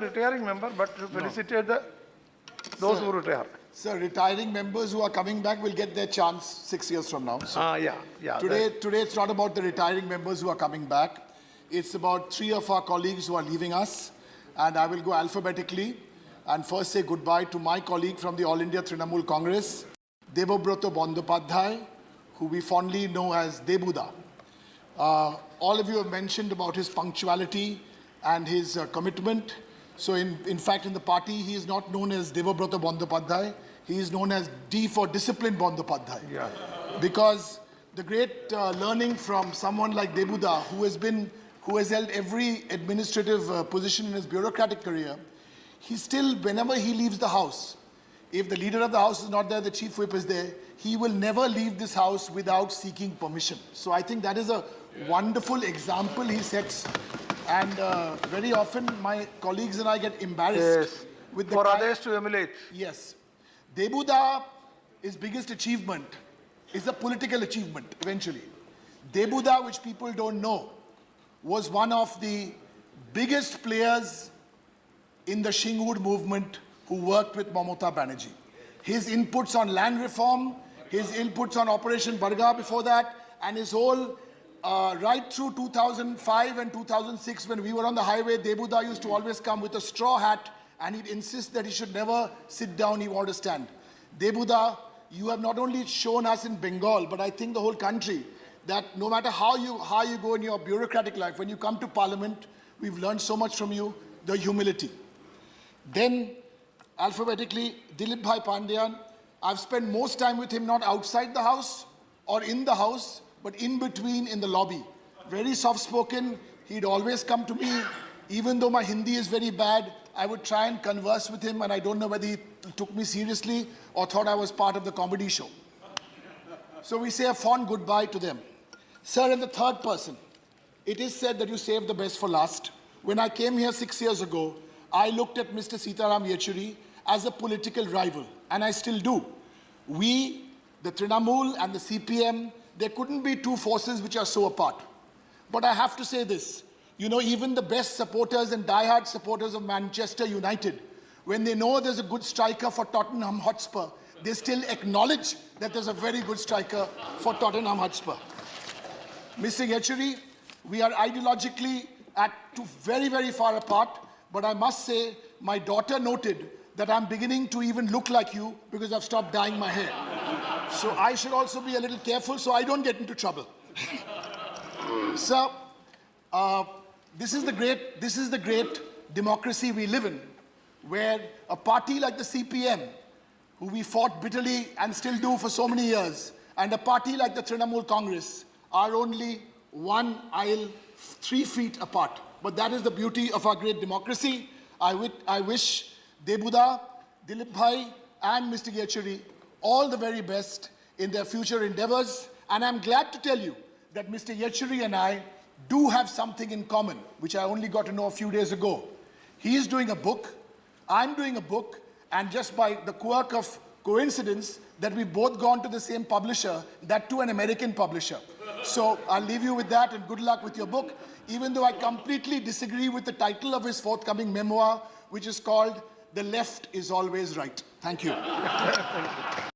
Retiring member, but to felicitate those who retire. Sir, retiring members who are coming back will get their chance 6 years from now. So Yeah. today it's not about the retiring members who are coming back. It's about 3 of our colleagues who are leaving us. And I will go alphabetically and first say goodbye to my colleague from the All India Trinamool Congress, Debobroto Bandopadhyay, who we fondly know as Debuda. All of you have mentioned about his punctuality and his commitment. So in fact, in the party, he is not known as Debobroto Bandopadhyay. He is known as D for Discipline Bandopadhyay. Yeah. Because the great learning from someone like Debuda, who has held every administrative position in his bureaucratic career, he still, whenever he leaves the house, if the leader of the house is not there, the chief whip is there, he will never leave this house without seeking permission. So I think that is a wonderful example he sets. And very often my colleagues and I get embarrassed with the for others to emulate. Yes. Debuda's biggest achievement is a political achievement eventually. Debuda, which people don't know, was one of the biggest players in the Shingwood movement who worked with Mamata Banerjee. His inputs on land reform, his inputs on Operation Barga before that, and his whole right through 2005 and 2006, when we were on the highway, Debuda used to always come with a straw hat and he'd insist that he should never sit down, he wanted to stand. Debuda, you have not only shown us in Bengal, but I think the whole country, that no matter how you go in your bureaucratic life, when you come to Parliament, we've learned so much from you, the humility. Then, alphabetically, Dilip Bhai Pandian, I've spent most time with him not outside the house or in the house, but in between in the lobby. Very soft-spoken. He'd always come to me. Even though my Hindi is very bad, I would try and converse with him, and I don't know whether he took me seriously or thought I was part of the comedy show. So we say a fond goodbye to them. Sir, and the third person, it is said that you saved the best for last. When I came here 6 years ago, I looked at Mr. Sitaram Yechury as a political rival, and I still do. We, the Trinamool and the CPM, there couldn't be two forces which are so apart. But I have to say this, you know, even the best supporters and diehard supporters of Manchester United, when they know there's a good striker for Tottenham Hotspur, they still acknowledge that there's a very good striker for Tottenham Hotspur. Mr. Yechury, we are ideologically very, very far apart, but I must say my daughter noted that I'm beginning to even look like you because I've stopped dyeing my hair. So I should also be a little careful so I don't get into trouble. So, this is the great democracy we live in, where a party like the CPM, who we fought bitterly and still do for so many years, and a party like the Trinamool Congress are only one aisle 3 feet apart. But that is the beauty of our great democracy. I wish Debuda, Dilip Bhai and Mr. Yechury all the very best in their future endeavors. And I'm glad to tell you that Mr. Yechury and I do have something in common, which I only got to know a few days ago. He is doing a book, I'm doing a book, and just by the quirk of coincidence that we both gone to the same publisher, that too an American publisher. So I'll leave you with that and good luck with your book, even though I completely disagree with the title of his forthcoming memoir, which is called The Left is Always Right. Thank you. Thank you.